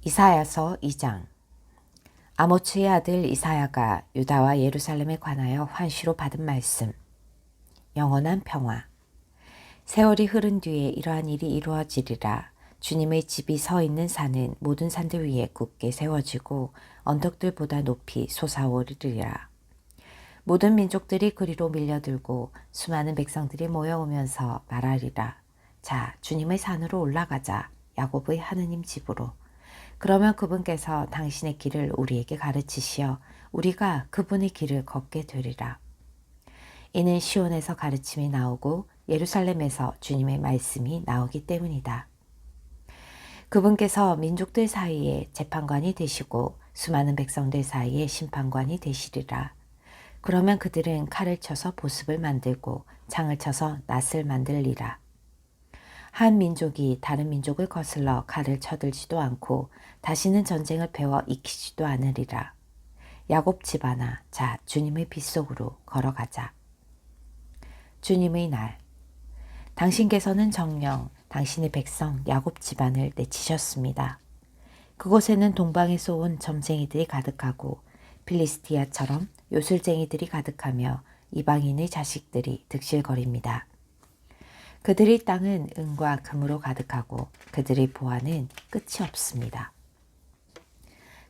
이사야서 2장. 아모츠의 아들 이사야가 유다와 예루살렘에 관하여 환시로 받은 말씀. 영원한 평화. 세월이 흐른 뒤에 이러한 일이 이루어지리라. 주님의 집이 서 있는 산은 모든 산들 위에 굳게 세워지고 언덕들보다 높이 솟아오르리라. 모든 민족들이 그리로 밀려들고 수많은 백성들이 모여오면서 말하리라. 자, 주님의 산으로 올라가자. 야곱의 하느님 집으로. 그러면 그분께서 당신의 길을 우리에게 가르치시어 우리가 그분의 길을 걷게 되리라. 이는 시온에서 가르침이 나오고 예루살렘에서 주님의 말씀이 나오기 때문이다. 그분께서 민족들 사이에 재판관이 되시고 수많은 백성들 사이에 심판관이 되시리라. 그러면 그들은 칼을 쳐서 보습을 만들고 창을 쳐서 낫을 만들리라. 한 민족이 다른 민족을 거슬러 칼을 쳐들지도 않고 다시는 전쟁을 배워 익히지도 않으리라. 야곱 집안아, 자, 주님의 빗속으로 걸어가자. 주님의 날. 당신께서는 정령 당신의 백성 야곱 집안을 내치셨습니다. 그곳에는 동방에서 온 점쟁이들이 가득하고 필리스티아처럼 요술쟁이들이 가득하며 이방인의 자식들이 득실거립니다. 그들의 땅은 은과 금으로 가득하고 그들의 보화는 끝이 없습니다.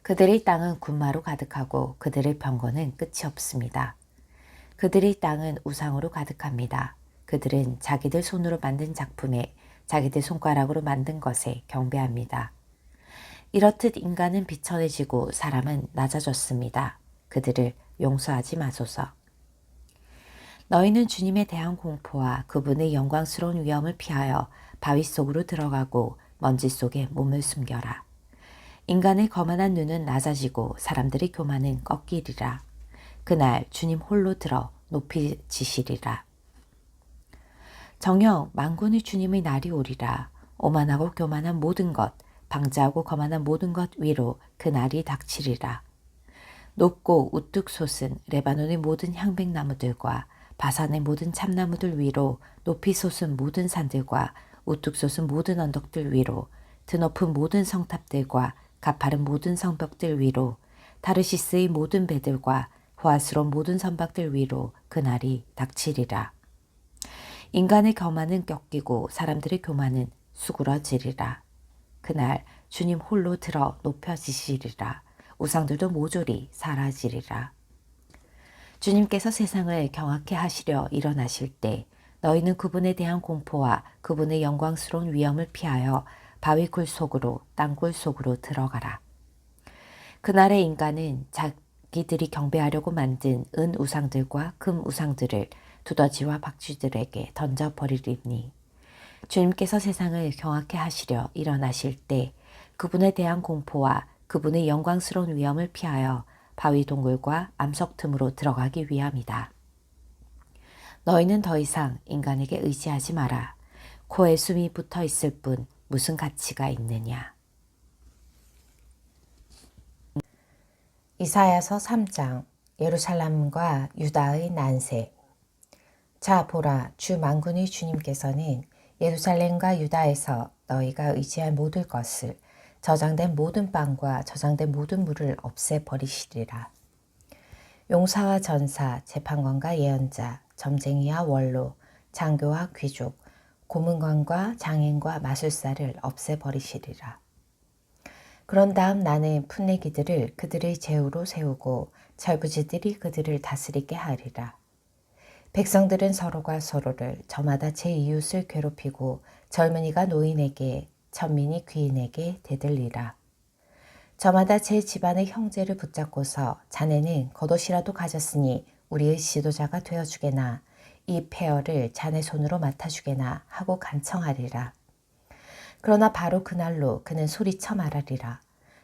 그들의 땅은 군마로 가득하고 그들의 병거는 끝이 없습니다. 그들의 땅은 우상으로 가득합니다. 그들은 자기들 손으로 만든 작품에 자기들 손가락으로 만든 것에 경배합니다. 이렇듯 인간은 비천해지고 사람은 낮아졌습니다. 그들을 용서하지 마소서. 너희는 주님에 대한 공포와 그분의 영광스러운 위엄을 피하여 바위 속으로 들어가고 먼지 속에 몸을 숨겨라. 인간의 거만한 눈은 낮아지고 사람들의 교만은 꺾이리라. 그날 주님 홀로 들어 높이지시리라. 정녕 만군의 주님의 날이 오리라. 오만하고 교만한 모든 것, 방자하고 거만한 모든 것 위로 그 날이 닥치리라. 높고 우뚝 솟은 레바논의 모든 향백나무들과 바산의 모든 참나무들 위로 높이 솟은 모든 산들과 우뚝 솟은 모든 언덕들 위로 드높은 모든 성탑들과 가파른 모든 성벽들 위로 타르시스의 모든 배들과 호화스러운 모든 선박들 위로 그날이 닥치리라. 인간의 거만은 꺾이고 사람들의 교만은 수그러지리라. 그날 주님 홀로 들어 높여지시리라. 우상들도 모조리 사라지리라. 주님께서 세상을 경악케 하시려 일어나실 때 너희는 그분에 대한 공포와 그분의 영광스러운 위엄을 피하여 바위굴 속으로 땅굴 속으로 들어가라. 그날의 인간은 자기들이 경배하려고 만든 은 우상들과 금 우상들을 두더지와 박쥐들에게 던져버리리니 주님께서 세상을 경악케 하시려 일어나실 때 그분에 대한 공포와 그분의 영광스러운 위엄을 피하여 바위 동굴과 암석 틈으로 들어가기 위함이다. 너희는 더 이상 인간에게 의지하지 마라. 코에 숨이 붙어 있을 뿐 무슨 가치가 있느냐. 이사야서 3장. 예루살렘과 유다의 난세. 자, 보라, 주 만군의 주님께서는 예루살렘과 유다에서 너희가 의지할 모든 것을, 저장된 모든 빵과 저장된 모든 물을 없애버리시리라. 용사와 전사, 재판관과 예언자, 점쟁이와 원로, 장교와 귀족, 고문관과 장인과 마술사를 없애버리시리라. 그런 다음 나는 풋내기들을 그들의 제후로 세우고 철부지들이 그들을 다스리게 하리라. 백성들은 서로가 서로를 저마다 제 이웃을 괴롭히고 젊은이가 노인에게 천민이 귀인에게 대들리라. 저마다 제 집안의 형제를 붙잡고서 자네는 겉옷이라도 가졌으니 우리의 지도자가 되어주게나 이 폐허를 자네 손으로 맡아주게나 하고 간청하리라. 그러나 바로 그날로 그는 소리쳐 말하리라.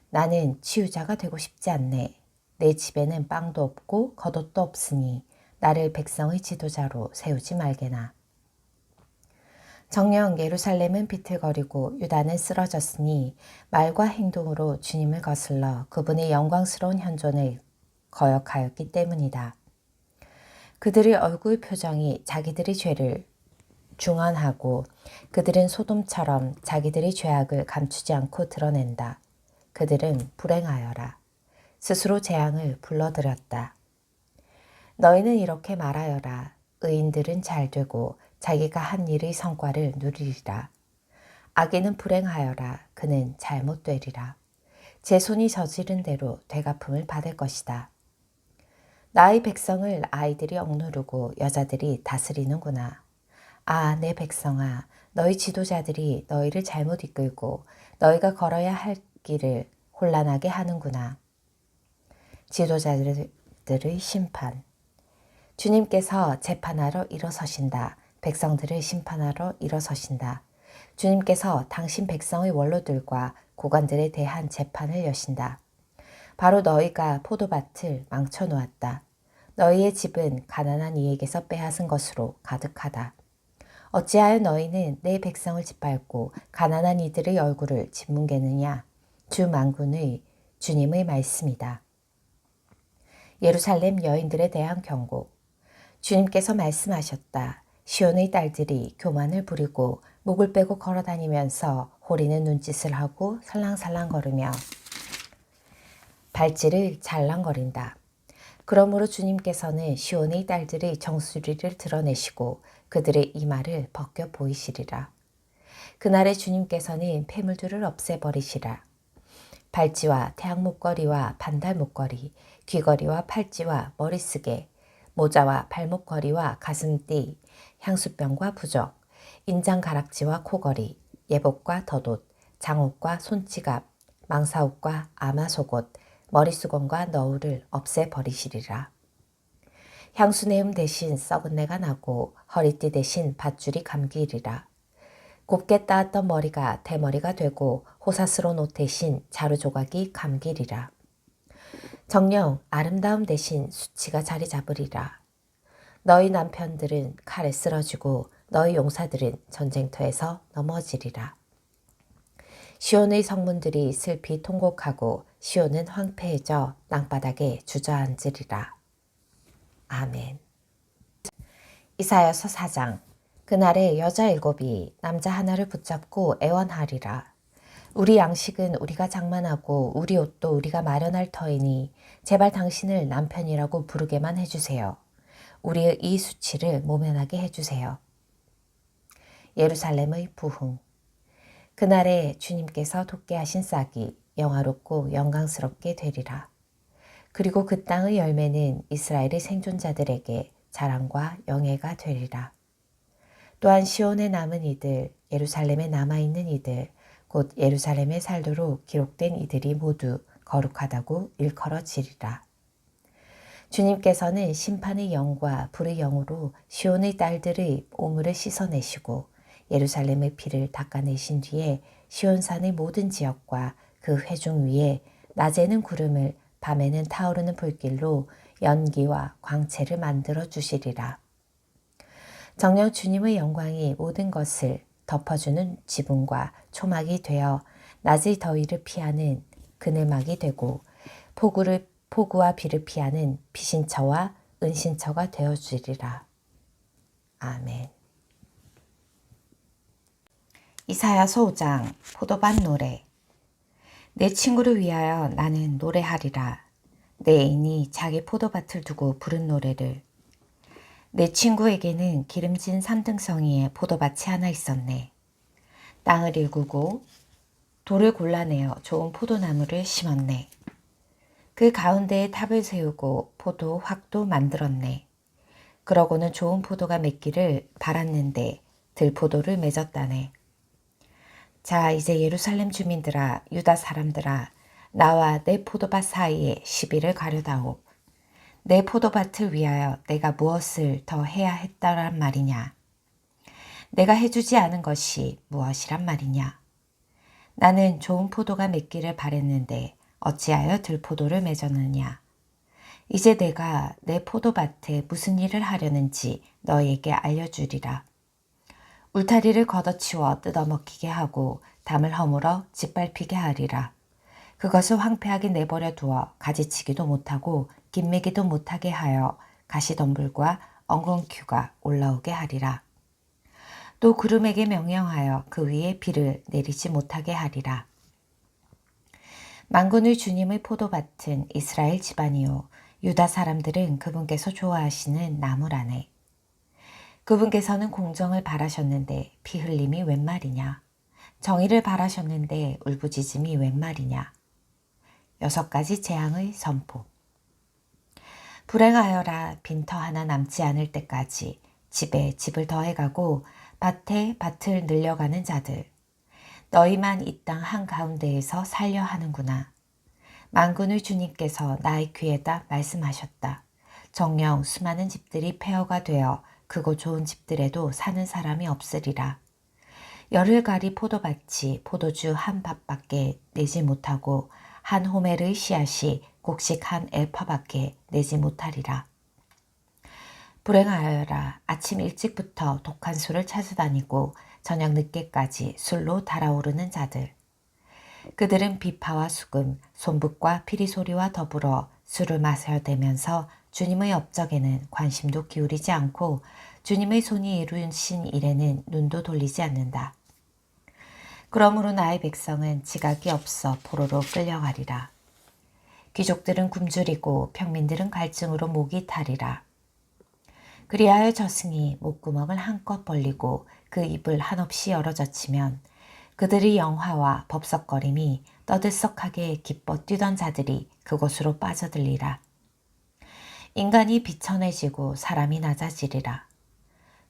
나는 치유자가 되고 싶지 않네. 내 집에는 빵도 없고 겉옷도 없으니 나를 백성의 지도자로 세우지 말게나. 정녕 예루살렘은 비틀거리고 유다는 쓰러졌으니 말과 행동으로 주님을 거슬러 그분의 영광스러운 현존을 거역하였기 때문이다. 그들의 얼굴 표정이 자기들의 죄를 중언하고 그들은 소돔처럼 자기들의 죄악을 감추지 않고 드러낸다. 그들은 불행하여라. 스스로 재앙을 불러들였다. 너희는 이렇게 말하여라. 의인들은 잘 되고 자기가 한 일의 성과를 누리리라. 악인은 불행하여라. 그는 잘못되리라. 제 손이 저지른 대로 되갚음을 받을 것이다. 나의 백성을 아이들이 억누르고 여자들이 다스리는구나. 아, 내 백성아, 너희 지도자들이 너희를 잘못 이끌고 너희가 걸어야 할 길을 혼란하게 하는구나. 지도자들의 심판. 주님께서 재판하러 일어서신다. 백성들을 심판하러 일어서신다. 주님께서 당신 백성의 원로들과 고관들에 대한 재판을 여신다. 바로 너희가 포도밭을 망쳐놓았다. 너희의 집은 가난한 이에게서 빼앗은 것으로 가득하다. 어찌하여 너희는 내 백성을 짓밟고 가난한 이들의 얼굴을 짓뭉개느냐? 주 만군의 주님의 말씀이다. 예루살렘 여인들에 대한 경고. 주님께서 말씀하셨다. 시온의 딸들이 교만을 부리고 목을 빼고 걸어다니면서 호리는 눈짓을 하고 살랑살랑 걸으며 발질을 잘랑거린다. 그러므로 주님께서는 시온의 딸들의 정수리를 드러내시고 그들의 이마를 벗겨 보이시리라. 그날에 주님께서는 폐물들을 없애버리시라. 발찌와 태양 목걸이와 반달 목걸이, 귀걸이와 팔찌와 머리쓰개, 모자와 발목걸이와 가슴띠, 향수병과 부적, 인장 가락지와 코걸이, 예복과 덧옷, 장옷과 손지갑, 망사옷과 아마속옷, 머리수건과 너울을 없애버리시리라. 향수내음 대신 썩은 내가 나고 허리띠 대신 밧줄이 감기리라. 곱게 따았던 머리가 대머리가 되고 호사스러운 옷 대신 자루 조각이 감기리라. 정녕 아름다움 대신 수치가 자리 잡으리라. 너희 남편들은 칼에 쓰러지고 너희 용사들은 전쟁터에서 넘어지리라. 시온의 성문들이 슬피 통곡하고 시온은 황폐해져 땅바닥에 주저앉으리라. 아멘. 이사야서 4장. 그날에 여자 7이 남자 하나를 붙잡고 애원하리라. 우리 양식은 우리가 장만하고 우리 옷도 우리가 마련할 터이니 제발 당신을 남편이라고 부르게만 해주세요. 우리의 이 수치를 모면하게 해주세요. 예루살렘의 부흥. 그날에 주님께서 돋게 하신 싹이 영화롭고 영광스럽게 되리라. 그리고 그 땅의 열매는 이스라엘의 생존자들에게 자랑과 영예가 되리라. 또한 시온에 남은 이들, 예루살렘에 남아있는 이들, 곧 예루살렘에 살도록 기록된 이들이 모두 거룩하다고 일컬어지리라. 주님께서는 심판의 영과 불의 영으로 시온의 딸들의 오물을 씻어내시고 예루살렘의 피를 닦아내신 뒤에 시온산의 모든 지역과 그 회중 위에 낮에는 구름을 밤에는 타오르는 불길로 연기와 광채를 만들어 주시리라. 정녕 주님의 영광이 모든 것을 덮어주는 지붕과 초막이 되어 낮의 더위를 피하는 그늘막이 되고 폭우와 비를 피하는 피신처와 은신처가 되어주리라. 아멘. 이사야서 5장. 포도밭 노래. 내 친구를 위하여 나는 노래하리라. 내 애인이 자기 포도밭을 두고 부른 노래를. 내 친구에게는 기름진 산등성이에 포도밭이 하나 있었네. 땅을 일구고 돌을 골라내어 좋은 포도나무를 심었네. 그 가운데에 탑을 세우고 포도 확도 만들었네. 그러고는 좋은 포도가 맺기를 바랐는데 들포도를 맺었다네. 자, 이제 예루살렘 주민들아, 유다 사람들아, 나와 내 포도밭 사이에 시비를 가려다오. 내 포도밭을 위하여 내가 무엇을 더 해야 했다란 말이냐? 내가 해주지 않은 것이 무엇이란 말이냐? 나는 좋은 포도가 맺기를 바랬는데 어찌하여 들포도를 맺었느냐? 이제 내가 내 포도밭에 무슨 일을 하려는지 너희에게 알려주리라. 울타리를 걷어치워 뜯어먹히게 하고 담을 허물어 짓밟히게 하리라. 그것을 황폐하게 내버려 두어 가지치기도 못하고 김매기도 못하게 하여 가시덤불과 엉겅퀴가 올라오게 하리라. 또 구름에게 명령하여 그 위에 비를 내리지 못하게 하리라. 만군의 주님의 포도밭은 이스라엘 집안이요 유다 사람들은 그분께서 좋아하시는 나무라네. 그분께서는 공정을 바라셨는데 피 흘림이 웬 말이냐. 정의를 바라셨는데 울부짖음이 웬 말이냐. 6가지 재앙의 선포. 불행하여라. 빈터 하나 남지 않을 때까지 집에 집을 더해가고 밭에 밭을 늘려가는 자들. 너희만 이 땅 한가운데에서 살려 하는구나. 만군의 주님께서 나의 귀에다 말씀하셨다. 정녕 수많은 집들이 폐허가 되어 크고 좋은 집들에도 사는 사람이 없으리라. 열흘 가리 포도밭이 포도주 한 밭밖에 내지 못하고 한 호멜의 씨앗이 곡식 한 에퍼밖에 내지 못하리라. 불행하여라. 아침 일찍부터 독한 술을 찾아다니고 저녁 늦게까지 술로 달아오르는 자들. 그들은 비파와 수금, 손붓과 피리 소리와 더불어 술을 마셔대면서 주님의 업적에는 관심도 기울이지 않고 주님의 손이 이루신 일에는 눈도 돌리지 않는다. 그러므로 나의 백성은 지각이 없어 포로로 끌려가리라. 귀족들은 굶주리고 평민들은 갈증으로 목이 타리라. 그리하여 저승이 목구멍을 한껏 벌리고 그 입을 한없이 열어젖히면 그들의 영화와 법석거림이 떠들썩하게 기뻐 뛰던 자들이 그곳으로 빠져들리라. 인간이 비천해지고 사람이 낮아지리라.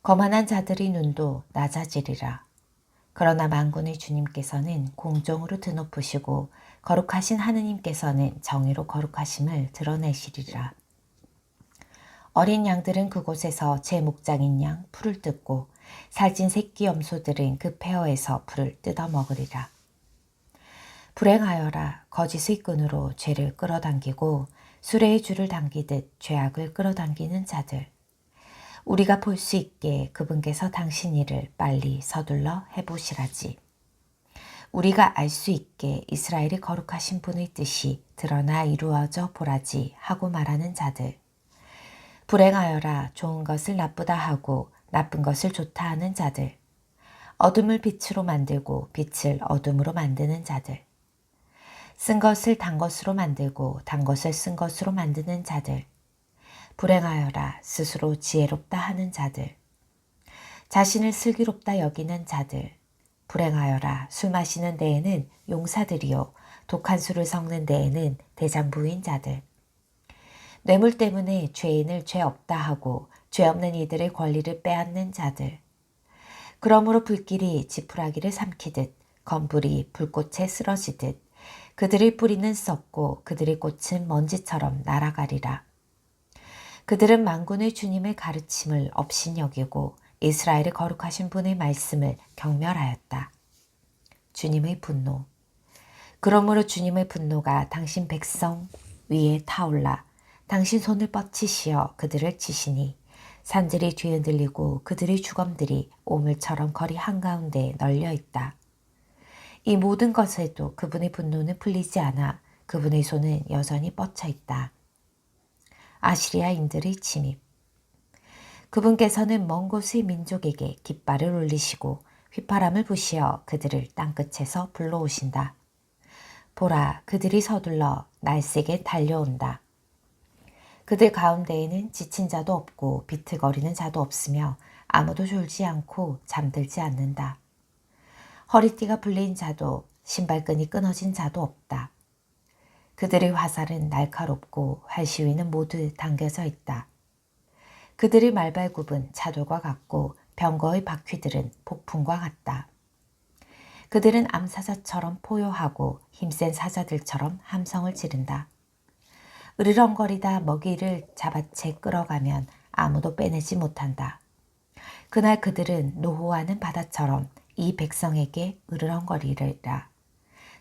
거만한 자들의 눈도 낮아지리라. 그러나 만군의 주님께서는 공정으로 드높으시고 거룩하신 하느님께서는 정의로 거룩하심을 드러내시리라. 어린 양들은 그곳에서 제 목장인 양 풀을 뜯고 살찐 새끼 염소들은 그 폐허에서 풀을 뜯어 먹으리라. 불행하여라. 거짓의 끈으로 죄를 끌어당기고 수레의 줄을 당기듯 죄악을 끌어당기는 자들. 우리가 볼 수 있게 그분께서 당신 일을 빨리 서둘러 해보시라지. 우리가 알 수 있게 이스라엘이 거룩하신 분의 뜻이 드러나 이루어져 보라지 하고 말하는 자들. 불행하여라. 좋은 것을 나쁘다 하고 나쁜 것을 좋다 하는 자들. 어둠을 빛으로 만들고 빛을 어둠으로 만드는 자들. 쓴 것을 단 것으로 만들고 단 것을 쓴 것으로 만드는 자들. 불행하여라. 스스로 지혜롭다 하는 자들. 자신을 슬기롭다 여기는 자들. 불행하여라. 술 마시는 데에는 용사들이요 독한 술을 섞는 데에는 대장부인 자들. 뇌물 때문에 죄인을 죄 없다 하고 죄 없는 이들의 권리를 빼앗는 자들. 그러므로 불길이 지푸라기를 삼키듯 건불이 불꽃에 쓰러지듯 그들의 뿌리는 썩고 그들의 꽃은 먼지처럼 날아가리라. 그들은 만군의 주님의 가르침을 업신여기고 이스라엘의 거룩하신 분의 말씀을 경멸하였다. 주님의 분노. 그러므로 주님의 분노가 당신 백성 위에 타올라 당신 손을 뻗치시어 그들을 치시니 산들이 뒤흔들리고 그들의 주검들이 오물처럼 거리 한가운데 널려있다. 이 모든 것에도 그분의 분노는 풀리지 않아 그분의 손은 여전히 뻗쳐있다. 아시리아인들의 침입. 그분께서는 먼 곳의 민족에게 깃발을 올리시고 휘파람을 부시어 그들을 땅끝에서 불러오신다. 보라, 그들이 서둘러 날쌔게 달려온다. 그들 가운데에는 지친 자도 없고 비틀거리는 자도 없으며 아무도 졸지 않고 잠들지 않는다. 허리띠가 풀린 자도 신발끈이 끊어진 자도 없다. 그들의 화살은 날카롭고 활시위는 모두 당겨져 있다. 그들의 말발굽은 차돌과 같고 병거의 바퀴들은 폭풍과 같다. 그들은 암사자처럼 포효하고 힘센 사자들처럼 함성을 지른다. 으르렁거리다 먹이를 잡아채 끌어가면 아무도 빼내지 못한다. 그날 그들은 노호하는 바다처럼 이 백성에게 으르렁거리리라.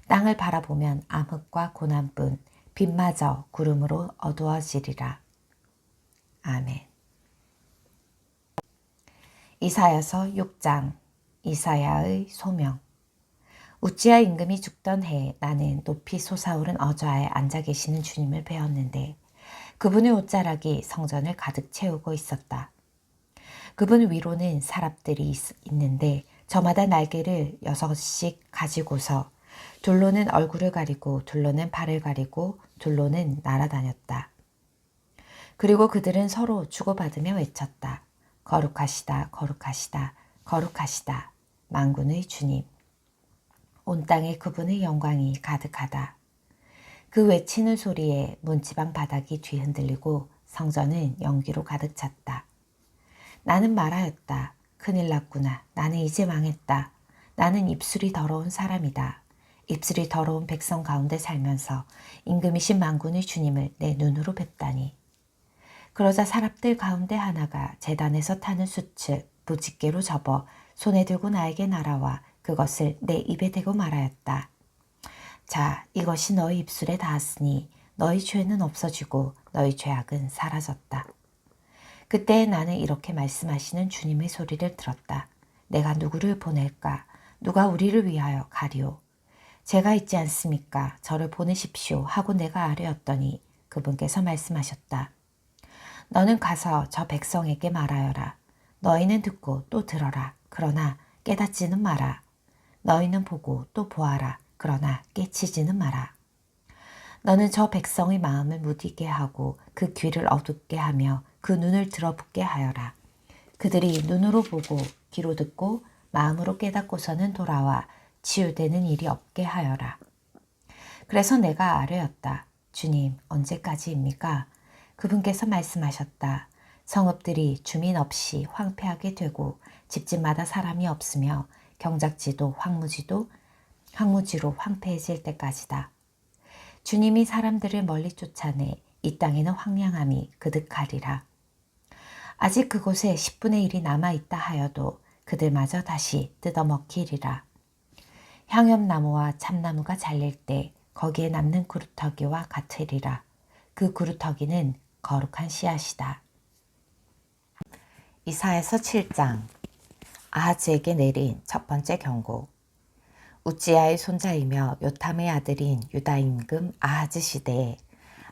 땅을 바라보면 암흑과 고난뿐 빛마저 구름으로 어두워지리라. 아멘. 이사야서 6장. 이사야의 소명. 우찌야 임금이 죽던 해에 나는 높이 솟아오른 어좌에 앉아 계시는 주님을 배웠는데 그분의 옷자락이 성전을 가득 채우고 있었다. 그분 위로는 사람들이 있는데 저마다 날개를 6씩 가지고서 둘로는 얼굴을 가리고 둘로는 발을 가리고 둘로는 날아다녔다. 그리고 그들은 서로 주고받으며 외쳤다. 거룩하시다, 거룩하시다, 거룩하시다. 만군의 주님. 온 땅에 그분의 영광이 가득하다. 그 외치는 소리에 문지방 바닥이 뒤흔들리고 성전은 연기로 가득 찼다. 나는 말하였다. 큰일 났구나. 나는 이제 망했다. 나는 입술이 더러운 사람이다. 입술이 더러운 백성 가운데 살면서 임금이신 만군의 주님을 내 눈으로 뵙다니. 그러자 사람들 가운데 하나가 제단에서 타는 숯을 부집게로 접어 손에 들고 나에게 날아와 그것을 내 입에 대고 말하였다. 자, 이것이 너희 입술에 닿았으니 너희 죄는 없어지고 너희 죄악은 사라졌다. 그때 나는 이렇게 말씀하시는 주님의 소리를 들었다. 내가 누구를 보낼까? 누가 우리를 위하여 가리오? 제가 있지 않습니까? 저를 보내십시오 하고 내가 아뢰었더니 그분께서 말씀하셨다. 너는 가서 저 백성에게 말하여라. 너희는 듣고 또 들어라. 그러나 깨닫지는 마라. 너희는 보고 또 보아라. 그러나 깨치지는 마라. 너는 저 백성의 마음을 무디게 하고 그 귀를 어둡게 하며 그 눈을 들어붙게 하여라. 그들이 눈으로 보고 귀로 듣고 마음으로 깨닫고서는 돌아와 치유되는 일이 없게 하여라. 그래서 내가 아뢰었다. 주님, 언제까지입니까? 그분께서 말씀하셨다. 성읍들이 주민 없이 황폐하게 되고 집집마다 사람이 없으며 경작지도 황무지로 황폐해질 때까지다. 주님이 사람들을 멀리 쫓아내 이 땅에는 황량함이 그득하리라. 아직 그곳에 10분의 1이 남아있다 하여도 그들마저 다시 뜯어먹히리라. 향염나무와 참나무가 잘릴 때 거기에 남는 구루터기와 같으리라. 그 구루터기는 거룩한 씨앗이다. 이사야서 7장. 아하즈에게 내린 첫 번째 경고. 우찌야의 손자이며 요탐의 아들인 유다 임금 아하즈 시대에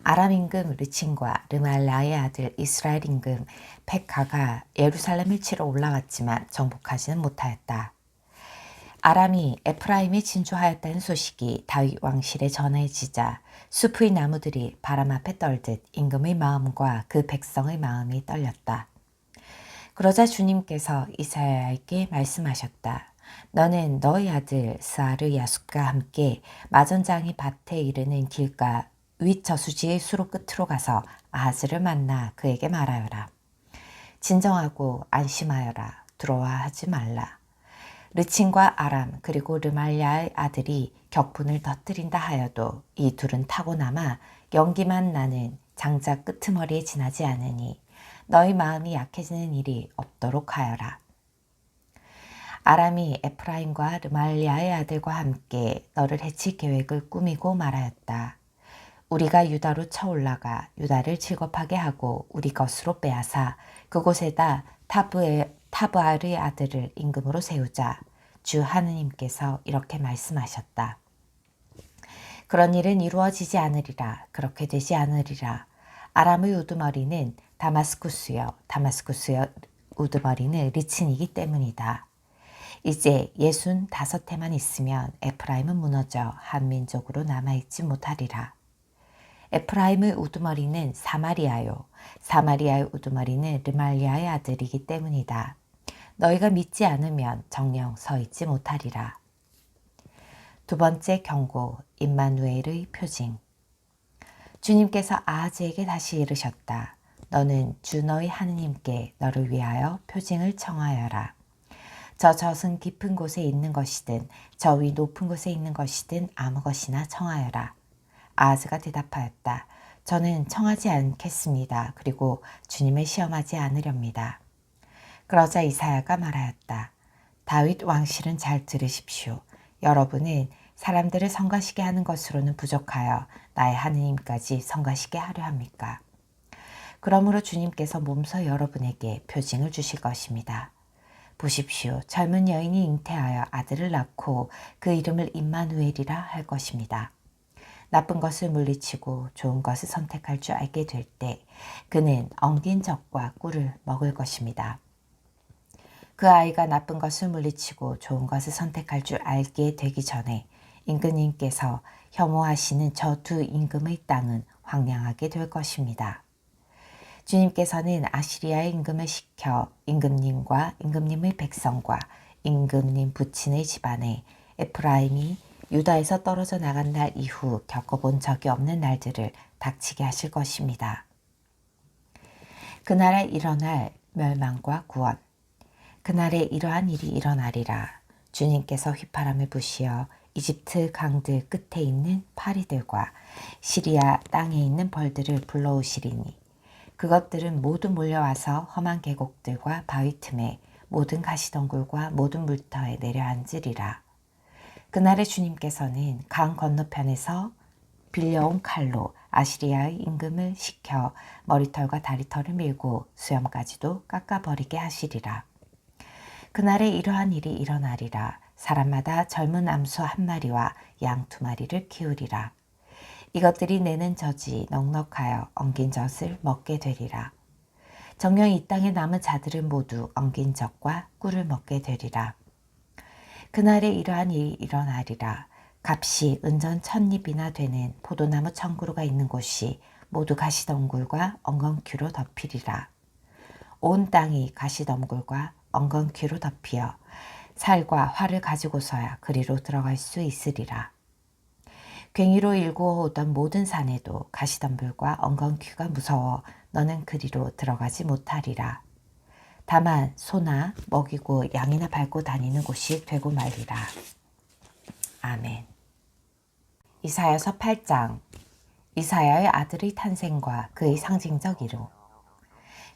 아람 임금 르친과 르말라의 아들 이스라엘 임금 백가가 예루살렘을 치러 올라왔지만 정복하지는 못하였다. 아람이 에프라임에 진주하였다는 소식이 다윗 왕실에 전해지자 숲의 나무들이 바람 앞에 떨듯 임금의 마음과 그 백성의 마음이 떨렸다. 그러자 주님께서 이사야에게 말씀하셨다. 너는 너희 아들 스아르 야숫과 함께 마전장이 밭에 이르는 길가 윗 저수지의 수로 끝으로 가서 아하즈를 만나 그에게 말하여라. 진정하고 안심하여라. 두려워하지 말라. 르친과 아람 그리고 르말야의 아들이 격분을 터뜨린다 하여도 이 둘은 타고 남아 연기만 나는 장작 끄트머리에 지나지 않으니 너희 마음이 약해지는 일이 없도록 하여라. 아람이 에프라임과 르말야의 아들과 함께 너를 해칠 계획을 꾸미고 말하였다. 우리가 유다로 쳐올라가 유다를 즐겁하게 하고 우리 것으로 빼앗아 그곳에다 타브알의 아들을 임금으로 세우자. 주 하느님께서 이렇게 말씀하셨다. 그런 일은 이루어지지 않으리라. 그렇게 되지 않으리라. 아람의 우두머리는 다마스쿠스여 우두머리는 리친이기 때문이다. 이제 65해만 있으면 에프라임은 무너져 한민족으로 남아있지 못하리라. 에프라임의 우두머리는 사마리아요. 사마리아의 우두머리는 르말리아의 아들이기 때문이다. 너희가 믿지 않으면 정녕 서 있지 못하리라. 두 번째 경고, 임마누엘의 표징. 주님께서 아하즈에게 다시 이르셨다. 너는 주 너희 하느님께 너를 위하여 표징을 청하여라. 저 젖은 깊은 곳에 있는 것이든 저 위 높은 곳에 있는 것이든 아무 것이나 청하여라. 아하즈가 대답하였다. 저는 청하지 않겠습니다. 그리고 주님을 시험하지 않으렵니다. 그러자 이사야가 말하였다. 다윗 왕실은 잘 들으십시오. 여러분은 사람들을 성가시게 하는 것으로는 부족하여 나의 하느님까지 성가시게 하려 합니까? 그러므로 주님께서 몸소 여러분에게 표징을 주실 것입니다. 보십시오. 젊은 여인이 잉태하여 아들을 낳고 그 이름을 임마누엘이라 할 것입니다. 나쁜 것을 물리치고 좋은 것을 선택할 줄 알게 될 때 그는 엉긴 젖과 꿀을 먹을 것입니다. 그 아이가 나쁜 것을 물리치고 좋은 것을 선택할 줄 알게 되기 전에 임금님께서 혐오하시는 저 두 임금의 땅은 황량하게 될 것입니다. 주님께서는 아시리아의 임금을 시켜 임금님과 임금님의 백성과 임금님 부친의 집안에 에프라임이 유다에서 떨어져 나간 날 이후 겪어본 적이 없는 날들을 닥치게 하실 것입니다. 그날에 일어날 멸망과 구원. 그날에 이러한 일이 일어나리라. 주님께서 휘파람을 부시어 이집트 강들 끝에 있는 파리들과 시리아 땅에 있는 벌들을 불러오시리니 그것들은 모두 몰려와서 험한 계곡들과 바위 틈에 모든 가시덩굴과 모든 물터에 내려앉으리라. 그날에 주님께서는 강 건너편에서 빌려온 칼로 아시리아의 임금을 시켜 머리털과 다리털을 밀고 수염까지도 깎아버리게 하시리라. 그날에 이러한 일이 일어나리라. 사람마다 젊은 암소 한 마리와 양 두 마리를 키우리라. 이것들이 내는 젖이 넉넉하여 엉긴 젖을 먹게 되리라. 정녕 이 땅에 남은 자들은 모두 엉긴 젖과 꿀을 먹게 되리라. 그날에 이러한 일이 일어나리라. 값이 은전 1000립이나 되는 포도나무 1000그루가 있는 곳이 모두 가시덩굴과 엉겅퀴로 덮이리라. 온 땅이 가시덩굴과 엉겅퀴로 덮여 살과 활을 가지고서야 그리로 들어갈 수 있으리라. 괭이로 일구어 오던 모든 산에도 가시덤불과 엉겅퀴가 무서워 너는 그리로 들어가지 못하리라. 다만 소나 먹이고 양이나 밟고 다니는 곳이 되고 말리라. 아멘. 이사야서 8장. 이사야의 아들의 탄생과 그의 상징적 이름.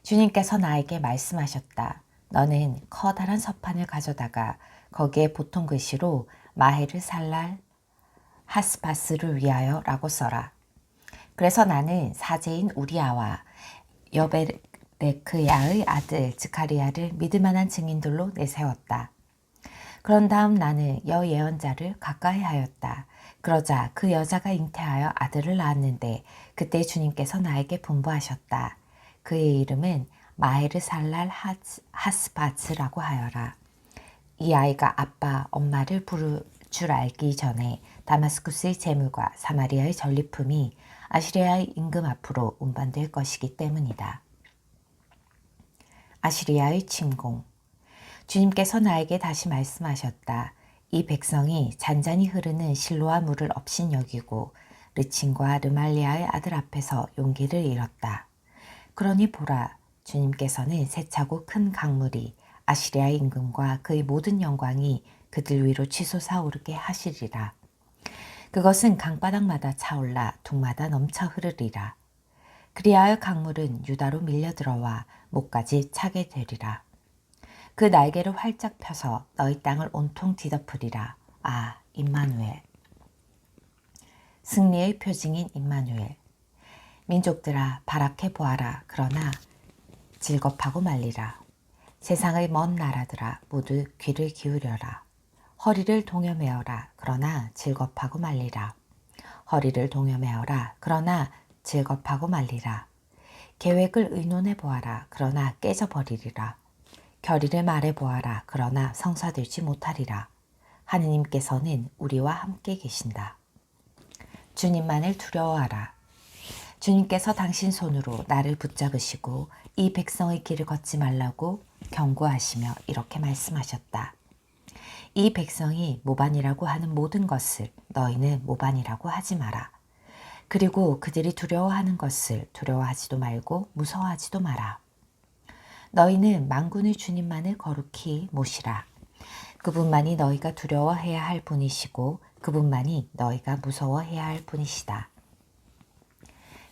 주님께서 나에게 말씀하셨다. 너는 커다란 서판을 가져다가 거기에 보통 글씨로 마헤르 살랄 하스파스를 위하여 라고 써라. 그래서 나는 사제인 우리아와 여베레크야의 아들 즈카리야를 믿을 만한 증인들로 내세웠다. 그런 다음 나는 여예언자를 가까이 하였다. 그러자 그 여자가 잉태하여 아들을 낳았는데 그때 주님께서 나에게 분부하셨다. 그의 이름은 마헤르 살랄 하스바츠라고 하여라. 이 아이가 아빠, 엄마를 부를 줄 알기 전에 다마스쿠스의 재물과 사마리아의 전리품이 아시리아의 임금 앞으로 운반될 것이기 때문이다. 아시리아의 침공. 주님께서 나에게 다시 말씀하셨다. 이 백성이 잔잔히 흐르는 실로아 물을 업신여기고 르친과 르말리아의 아들 앞에서 용기를 잃었다. 그러니 보라, 주님께서는 세차고 큰 강물이 아시리아의 임금과 그의 모든 영광이 그들 위로 치솟아 오르게 하시리라. 그것은 강바닥마다 차올라 둑마다 넘쳐 흐르리라. 그리하여 강물은 유다로 밀려들어와 목까지 차게 되리라. 그 날개를 활짝 펴서 너희 땅을 온통 뒤덮으리라. 아, 임마누엘. 승리의 표징인 임마누엘. 민족들아 바락해 보아라. 그러나 질겁하고 말리라. 세상의 먼 나라들아 모두 귀를 기울여라. 허리를 동여매어라. 그러나 질겁하고 말리라. 허리를 동여매어라. 그러나 질겁하고 말리라. 계획을 의논해 보아라. 그러나 깨져버리리라. 결의를 말해 보아라. 그러나 성사되지 못하리라. 하느님께서는 우리와 함께 계신다. 주님만을 두려워하라. 주님께서 당신 손으로 나를 붙잡으시고 이 백성의 길을 걷지 말라고 경고하시며 이렇게 말씀하셨다. 이 백성이 모반이라고 하는 모든 것을 너희는 모반이라고 하지 마라. 그리고 그들이 두려워하는 것을 두려워하지도 말고 무서워하지도 마라. 너희는 만군의 주님만을 거룩히 모시라. 그분만이 너희가 두려워해야 할 분이시고 그분만이 너희가 무서워해야 할 분이시다.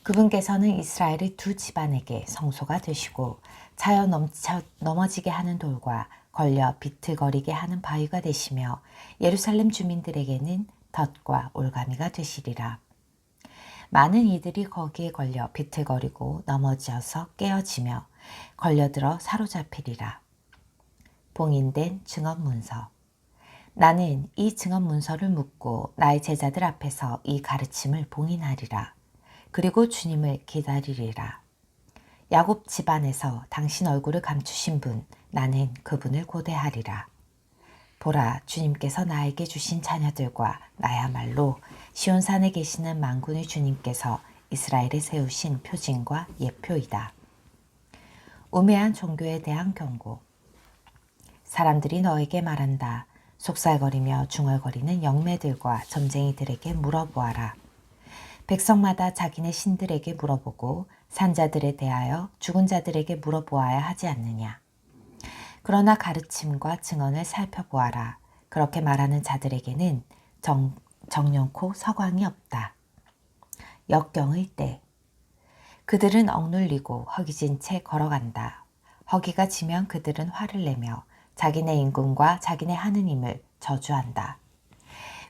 그분께서는 이스라엘의 두 집안에게 성소가 되시고 차여 넘어지게 하는 돌과 걸려 비틀거리게 하는 바위가 되시며 예루살렘 주민들에게는 덫과 올가미가 되시리라. 많은 이들이 거기에 걸려 비틀거리고 넘어져서 깨어지며 걸려들어 사로잡히리라. 봉인된 증언문서. 나는 이 증언문서를 묻고 나의 제자들 앞에서 이 가르침을 봉인하리라. 그리고 주님을 기다리리라. 야곱 집안에서 당신 얼굴을 감추신 분, 나는 그분을 고대하리라. 보라, 주님께서 나에게 주신 자녀들과 나야말로 시온산에 계시는 만군의 주님께서 이스라엘에 세우신 표징과 예표이다. 우매한 종교에 대한 경고. 사람들이 너에게 말한다. 속살거리며 중얼거리는 영매들과 점쟁이들에게 물어보아라. 백성마다 자기네 신들에게 물어보고 산자들에 대하여 죽은 자들에게 물어보아야 하지 않느냐. 그러나 가르침과 증언을 살펴보아라. 그렇게 말하는 자들에게는 정령코 서광이 없다. 역경의 때. 그들은 억눌리고 허기진 채 걸어간다. 허기가 지면 그들은 화를 내며 자기네 임금과 자기네 하느님을 저주한다.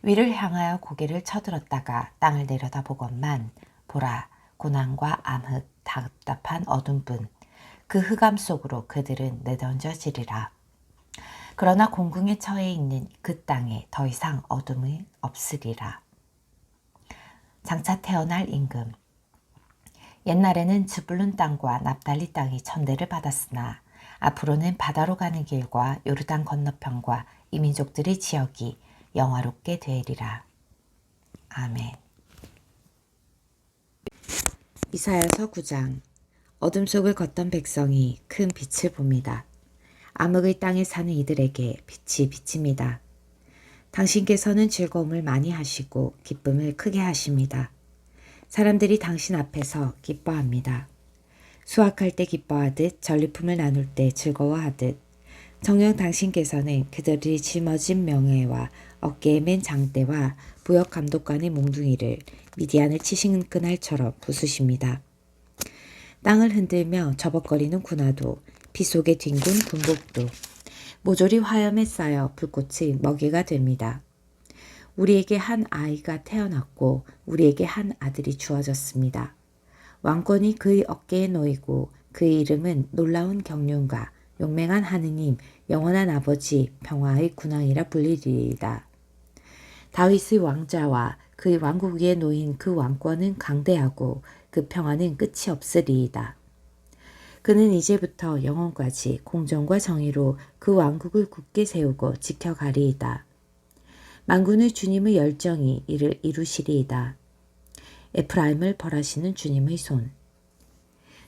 위를 향하여 고개를 쳐들었다가 땅을 내려다보건만 보라, 고난과 암흑, 답답한 어둠뿐 그 흑암 속으로 그들은 내던져지리라. 그러나 공궁에 처해 있는 그 땅에 더 이상 어둠이 없으리라. 장차 태어날 임금. 옛날에는 즈불룬 땅과 납달리 땅이 천대를 받았으나 앞으로는 바다로 가는 길과 요르단 건너편과 이민족들의 지역이 영화롭게 되리라. 아멘. 이사야서 9장. 어둠 속을 걷던 백성이 큰 빛을 봅니다. 암흑의 땅에 사는 이들에게 빛이 비칩니다. 당신께서는 즐거움을 많이 하시고 기쁨을 크게 하십니다. 사람들이 당신 앞에서 기뻐합니다. 수확할 때 기뻐하듯 전리품을 나눌 때 즐거워하듯 정녕 당신께서는 그들이 짊어진 명예와 어깨에 맨 장대와 부역 감독관의 몽둥이를 미디안을 치신 그날처럼 부수십니다. 땅을 흔들며 저벅거리는 군화도 피 속에 뒹군 군복도 모조리 화염에 쌓여 불꽃의 먹이가 됩니다. 우리에게 한 아이가 태어났고 우리에게 한 아들이 주어졌습니다. 왕권이 그의 어깨에 놓이고 그의 이름은 놀라운 경륜과 용맹한 하느님, 영원한 아버지, 평화의 군왕이라 불리리이다. 다윗의 왕자와 그의 왕국 위에 놓인 그 왕권은 강대하고 그 평화는 끝이 없으리이다. 그는 이제부터 영원까지 공정과 정의로 그 왕국을 굳게 세우고 지켜가리이다. 만군의 주님의 열정이 이를 이루시리이다. 에프라임을 벌하시는 주님의 손.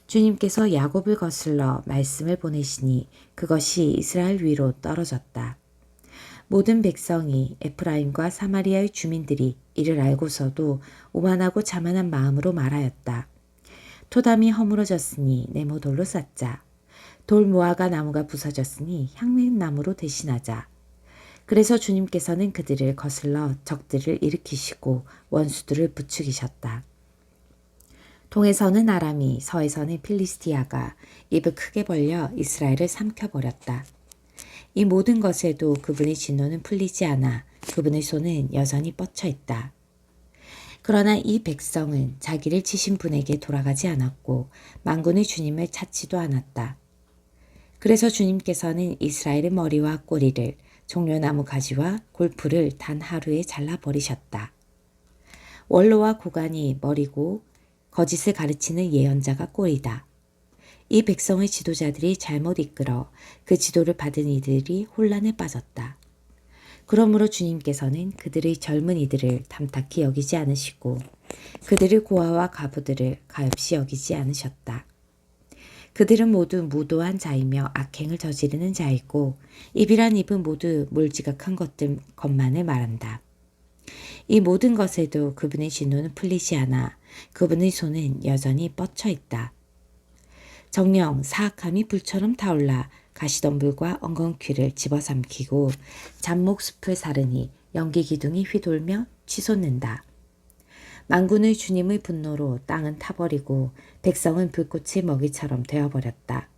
주님께서 야곱을 거슬러 말씀을 보내시니 그것이 이스라엘 위로 떨어졌다. 모든 백성이 에프라임과 사마리아의 주민들이 이를 알고서도 오만하고 자만한 마음으로 말하였다. 토담이 허물어졌으니 네모돌로 쌓자. 돌 무화과 나무가 부서졌으니 향민나무로 대신하자. 그래서 주님께서는 그들을 거슬러 적들을 일으키시고 원수들을 부추기셨다. 동에서는 아람이, 서에서는 필리스티아가 입을 크게 벌려 이스라엘을 삼켜버렸다. 이 모든 것에도 그분의 진노는 풀리지 않아 그분의 손은 여전히 뻗쳐 있다. 그러나 이 백성은 자기를 치신 분에게 돌아가지 않았고 만군의 주님을 찾지도 않았다. 그래서 주님께서는 이스라엘의 머리와 꼬리를 종려나무 가지와 골프를 단 하루에 잘라버리셨다. 원로와 고관이 머리고 거짓을 가르치는 예언자가 꼬리다. 이 백성의 지도자들이 잘못 이끌어 그 지도를 받은 이들이 혼란에 빠졌다. 그러므로 주님께서는 그들의 젊은 이들을 탐탁히 여기지 않으시고 그들의 고아와 가부들을 가엾이 여기지 않으셨다. 그들은 모두 무도한 자이며 악행을 저지르는 자이고 입이란 입은 모두 몰지각한 것만을 말한다. 이 모든 것에도 그분의 진노는 풀리지 않아 그분의 손은 여전히 뻗쳐 있다. 정녕 사악함이 불처럼 타올라 가시덤불과 엉겅퀴를 집어삼키고 잡목숲을 사르니 연기기둥이 휘돌며 치솟는다. 만군의 주님의 분노로 땅은 타버리고 백성은 불꽃의 먹이처럼 되어버렸다.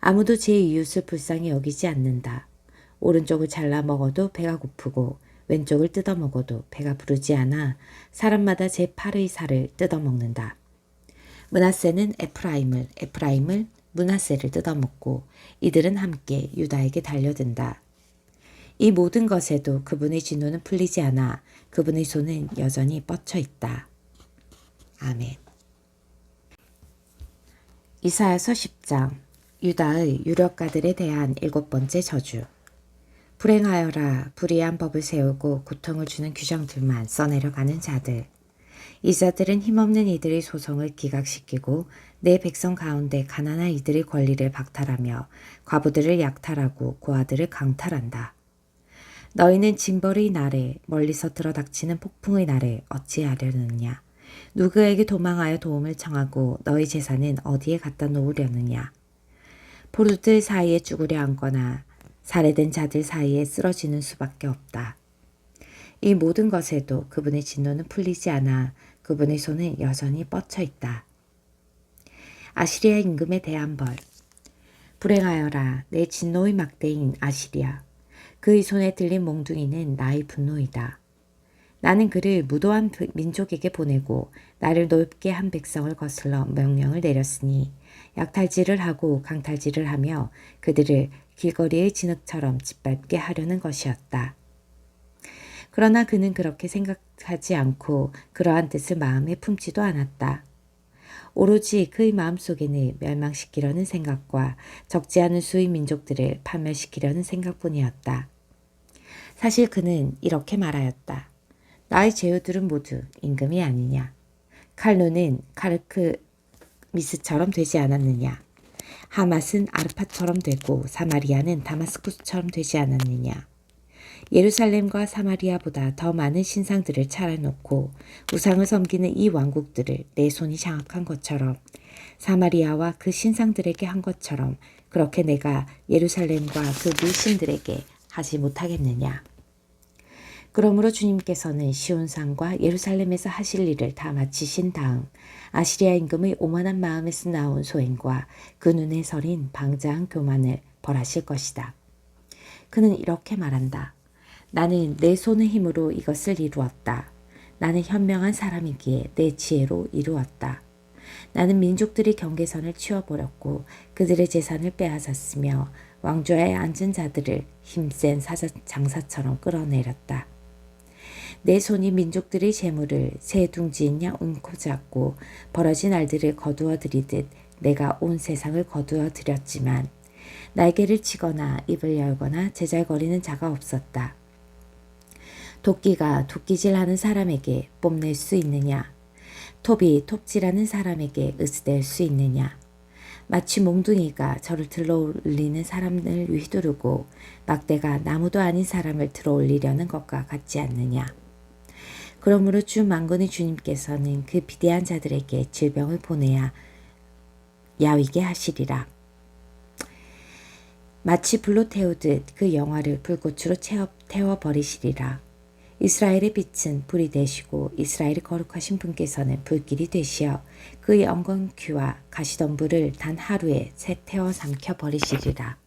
아무도 제 이웃을 불쌍히 여기지 않는다. 오른쪽을 잘라 먹어도 배가 고프고 왼쪽을 뜯어 먹어도 배가 부르지 않아 사람마다 제 팔의 살을 뜯어 먹는다. 므낫세는 에프라임을 므낫세를 뜯어 먹고 이들은 함께 유다에게 달려든다. 이 모든 것에도 그분의 진노는 풀리지 않아 그분의 손은 여전히 뻗쳐 있다. 아멘. 이사야서 10장. 유다의 유력가들에 대한 7번째 저주. 불행하여라. 불의한 법을 세우고 고통을 주는 규정들만 써내려가는 자들. 이 자들은 힘없는 이들의 소송을 기각시키고 내 백성 가운데 가난한 이들의 권리를 박탈하며 과부들을 약탈하고 고아들을 강탈한다. 너희는 징벌의 날에 멀리서 들어닥치는 폭풍의 날에 어찌하려느냐. 누구에게 도망하여 도움을 청하고 너희 재산은 어디에 갖다 놓으려느냐. 포로들 사이에 쭈그려 앉거나 살해된 자들 사이에 쓰러지는 수밖에 없다. 이 모든 것에도 그분의 진노는 풀리지 않아 그분의 손은 여전히 뻗쳐 있다. 아시리아 임금에 대한 벌. 불행하여라. 내 진노의 막대인 아시리아. 그의 손에 들린 몽둥이는 나의 분노이다. 나는 그를 무도한 민족에게 보내고 나를 높게 한 백성을 거슬러 명령을 내렸으니 약탈질을 하고 강탈질을 하며 그들을 길거리의 진흙처럼 짓밟게 하려는 것이었다. 그러나 그는 그렇게 생각하지 않고 그러한 뜻을 마음에 품지도 않았다. 오로지 그의 마음속에는 멸망시키려는 생각과 적지 않은 수의 민족들을 파멸시키려는 생각뿐이었다. 사실 그는 이렇게 말하였다. 나의 제후들은 모두 임금이 아니냐. 칼노는 카르크미스처럼 되지 않았느냐. 하맛은 아르팟처럼 되고 사마리아는 다마스쿠스처럼 되지 않았느냐. 예루살렘과 사마리아보다 더 많은 신상들을 차려놓고 우상을 섬기는 이 왕국들을 내 손이 장악한 것처럼 사마리아와 그 신상들에게 한 것처럼 그렇게 내가 예루살렘과 그 물신들에게 하지 못하겠느냐. 그러므로 주님께서는 시온산과 예루살렘에서 하실 일을 다 마치신 다음 아시리아 임금의 오만한 마음에서 나온 소행과 그 눈에 서린 방자한 교만을 벌하실 것이다. 그는 이렇게 말한다. 나는 내 손의 힘으로 이것을 이루었다. 나는 현명한 사람이기에 내 지혜로 이루었다. 나는 민족들의 경계선을 치워버렸고 그들의 재산을 빼앗았으며 왕좌에 앉은 자들을 힘센 장사처럼 끌어내렸다. 내 손이 민족들의 재물을 새 둥지인 양 움고 잡고 벌어진 알들을 거두어 들이듯 내가 온 세상을 거두어 들였지만 날개를 치거나 입을 열거나 제잘거리는 자가 없었다. 도끼가 도끼질하는 사람에게 뽐낼 수 있느냐? 톱이 톱질하는 사람에게 으스댈 수 있느냐? 마치 몽둥이가 저를 들어올리는 사람을 휘두르고 막대가 나무도 아닌 사람을 들어올리려는 것과 같지 않느냐? 그러므로 주 만군의 주님께서는 그 비대한 자들에게 질병을 보내야 야위게 하시리라. 마치 불로 태우듯 그 영화를 불꽃으로 태워버리시리라. 이스라엘의 빛은 불이 되시고 이스라엘의 거룩하신 분께서는 불길이 되시어 그의 엉겅퀴와 가시덤불을 단 하루에 새 태워 삼켜 버리시리라.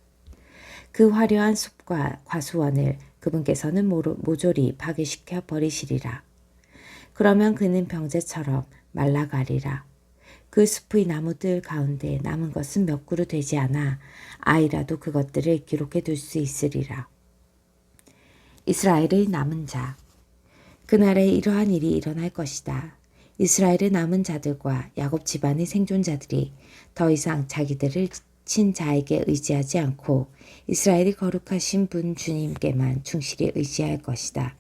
그 화려한 숲과 과수원을 그분께서는 모조리 파괴시켜 버리시리라. 그러면 그는 병제처럼 말라가리라. 그 숲의 나무들 가운데 남은 것은 몇 그루 되지 않아 아이라도 그것들을 기록해 둘 수 있으리라. 이스라엘의 남은 자. 그날에 이러한 일이 일어날 것이다. 이스라엘의 남은 자들과 야곱 집안의 생존자들이 더 이상 자기들을 친 자에게 의지하지 않고 이스라엘이 거룩하신 분 주님께만 충실히 의지할 것이다.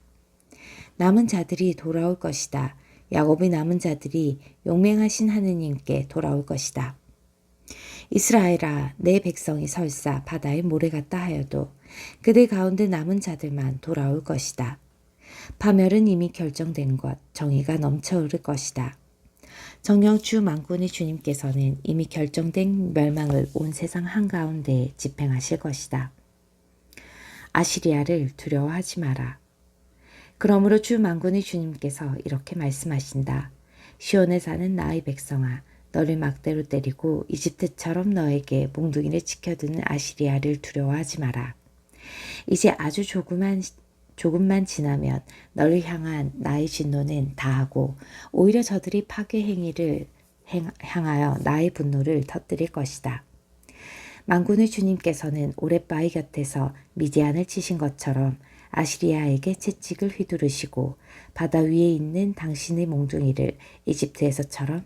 남은 자들이 돌아올 것이다. 야곱의 남은 자들이 용맹하신 하느님께 돌아올 것이다. 이스라엘아, 내 백성이 설사 바다의 모래 같다 하여도 그들 가운데 남은 자들만 돌아올 것이다. 파멸은 이미 결정된 것, 정의가 넘쳐 흐를 것이다. 정녕 주 만군의 주님께서는 이미 결정된 멸망을 온 세상 한가운데에 집행하실 것이다. 아시리아를 두려워하지 마라. 그러므로 주 만군의 주님께서 이렇게 말씀하신다. 시온에 사는 나의 백성아, 너를 막대로 때리고 이집트처럼 너에게 몽둥이를 치켜드는 아시리아를 두려워하지 마라. 이제 아주 조금만 지나면 너를 향한 나의 진노는 다하고 오히려 저들이 파괴 행위를 향하여 나의 분노를 터뜨릴 것이다. 만군의 주님께서는 오랫바위 곁에서 미디안을 치신 것처럼 아시리아에게 채찍을 휘두르시고 바다 위에 있는 당신의 몽둥이를 이집트에서처럼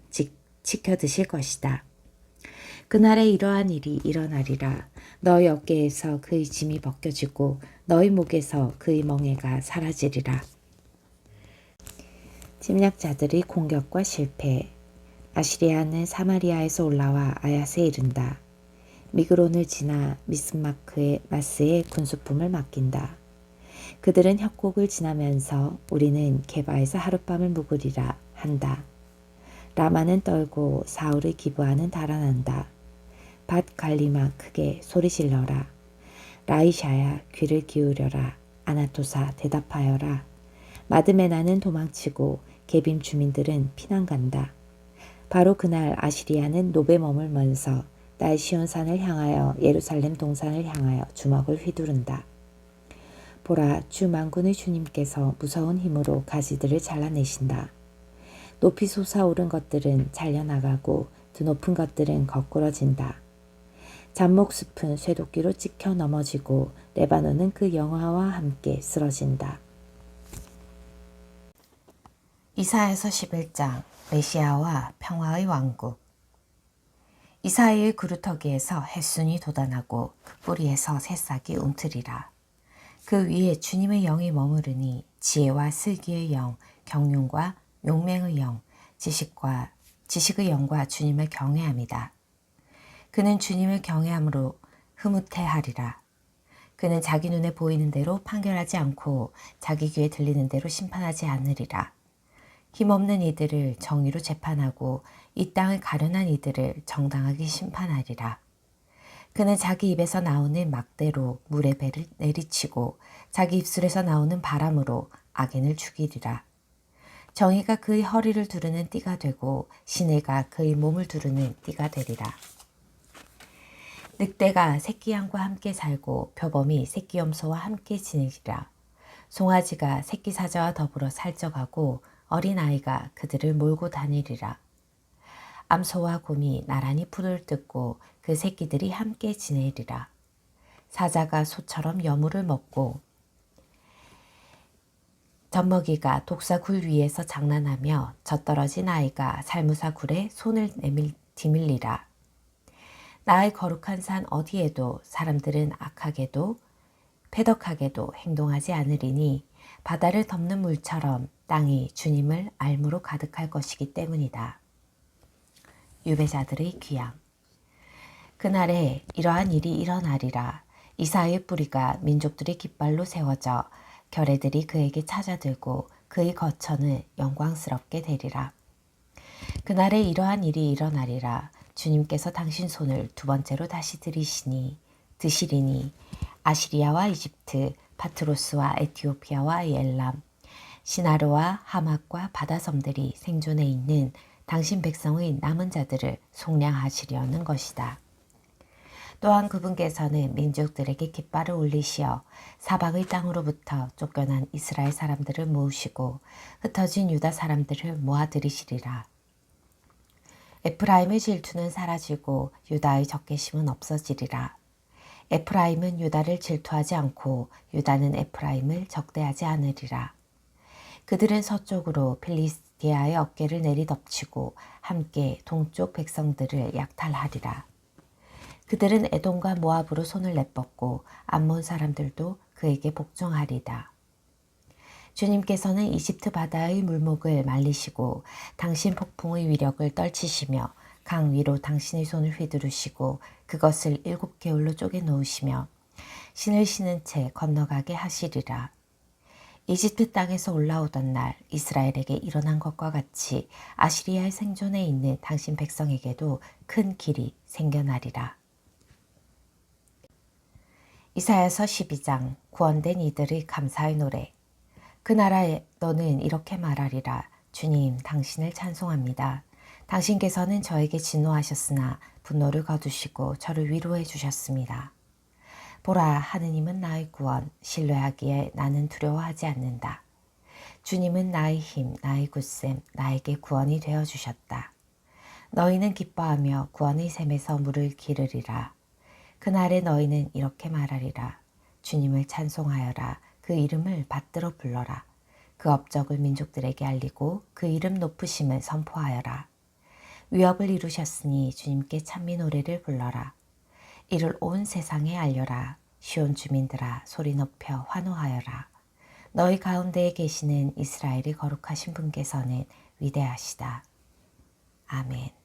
치켜 드실 것이다. 그날에 이러한 일이 일어나리라. 너희 어깨에서 그의 짐이 벗겨지고 너희 목에서 그의 멍에가 사라지리라. 침략자들의 공격과 실패. 아시리아는 사마리아에서 올라와 아얏에 이른다. 미그론을 지나 마스의 군수품을 맡긴다. 그들은 협곡을 지나면서 우리는 게바에서 하룻밤을 묵으리라 한다. 라마는 떨고 사울의 기브아는 달아난다. 밭 갈리마 크게 소리질러라. 라이샤야 귀를 기울여라. 아나토사 대답하여라. 마드메나는 도망치고 게빔 주민들은 피난간다. 바로 그날 아시리아는 노베 머물면서 딸 시온산을 향하여 예루살렘 동산을 향하여 주먹을 휘두른다. 보라, 주 만군의 주님께서 무서운 힘으로 가지들을 잘라내신다. 높이 솟아오른 것들은 잘려나가고 드높은 것들은 거꾸러진다. 잡목숲은 쇠도끼로 찍혀 넘어지고 레바논은 그 영화와 함께 쓰러진다. 이사야서 11장 메시아와 평화의 왕국. 이사야의 그루터기에서 햇순이 돋아나고 그 뿌리에서 새싹이 움트리라. 그 위에 주님의 영이 머무르니 지혜와 슬기의 영, 경륜과 용맹의 영, 지식의 영과 주님을 경외함이다. 그는 주님을 경외함으로 흐뭇해하리라. 그는 자기 눈에 보이는 대로 판결하지 않고 자기 귀에 들리는 대로 심판하지 않으리라. 힘없는 이들을 정의로 재판하고 이 땅을 가련한 이들을 정당하게 심판하리라. 그는 자기 입에서 나오는 막대로 물의 배를 내리치고 자기 입술에서 나오는 바람으로 악인을 죽이리라. 정의가 그의 허리를 두르는 띠가 되고 신의가 그의 몸을 두르는 띠가 되리라. 늑대가 새끼양과 함께 살고 표범이 새끼염소와 함께 지내리라. 송아지가 새끼 사자와 더불어 살쪄가고 어린아이가 그들을 몰고 다니리라. 암소와 곰이 나란히 풀을 뜯고 그 새끼들이 함께 지내리라. 사자가 소처럼 여물을 먹고 젖먹이가 독사 굴 위에서 장난하며 젖떨어진 아이가 살무사 굴에 손을 디밀리라. 나의 거룩한 산 어디에도 사람들은 악하게도 패덕하게도 행동하지 않으리니 바다를 덮는 물처럼 땅이 주님을 알무로 가득할 것이기 때문이다. 유배자들의 귀양. 그날에 이러한 일이 일어나리라. 이사의 뿌리가 민족들의 깃발로 세워져 결애들이 그에게 찾아들고 그의 거처는 영광스럽게 되리라. 그날에 이러한 일이 일어나리라. 주님께서 당신 손을 두 번째로 다시 드시리니 아시리아와 이집트, 파트로스와 에티오피아와 엘람, 시나르와 하맛과 바다섬들이 생존해 있는 당신 백성의 남은 자들을 속량하시려는 것이다. 또한 그분께서는 민족들에게 깃발을 올리시어 사방의 땅으로부터 쫓겨난 이스라엘 사람들을 모으시고 흩어진 유다 사람들을 모아들이시리라. 에프라임의 질투는 사라지고 유다의 적개심은 없어지리라. 에프라임은 유다를 질투하지 않고 유다는 에프라임을 적대하지 않으리라. 그들은 서쪽으로 필리스티아의 어깨를 내리덮치고 함께 동쪽 백성들을 약탈하리라. 그들은 에돔과 모압으로 손을 내뻗고 암몬 사람들도 그에게 복종하리다. 주님께서는 이집트 바다의 물목을 말리시고 당신 폭풍의 위력을 떨치시며 강 위로 당신의 손을 휘두르시고 그것을 7개월로 쪼개 놓으시며 신을 신은 채 건너가게 하시리라. 이집트 땅에서 올라오던 날 이스라엘에게 일어난 것과 같이 아시리아의 생존에 있는 당신 백성에게도 큰 길이 생겨나리라. 이사야서 12장 구원된 이들의 감사의 노래. 그 나라에 너는 이렇게 말하리라. 주님, 당신을 찬송합니다. 당신께서는 저에게 진노하셨으나 분노를 거두시고 저를 위로해 주셨습니다. 보라, 하느님은 나의 구원, 신뢰하기에 나는 두려워하지 않는다. 주님은 나의 힘, 나의 굳셈, 나에게 구원이 되어주셨다. 너희는 기뻐하며 구원의 샘에서 물을 기르리라. 그날에 너희는 이렇게 말하리라. 주님을 찬송하여라. 그 이름을 받들어 불러라. 그 업적을 민족들에게 알리고 그 이름 높으심을 선포하여라. 위협을 이루셨으니 주님께 찬미 노래를 불러라. 이를 온 세상에 알려라. 시온 주민들아 소리 높여 환호하여라. 너희 가운데에 계시는 이스라엘이 거룩하신 분께서는 위대하시다. 아멘.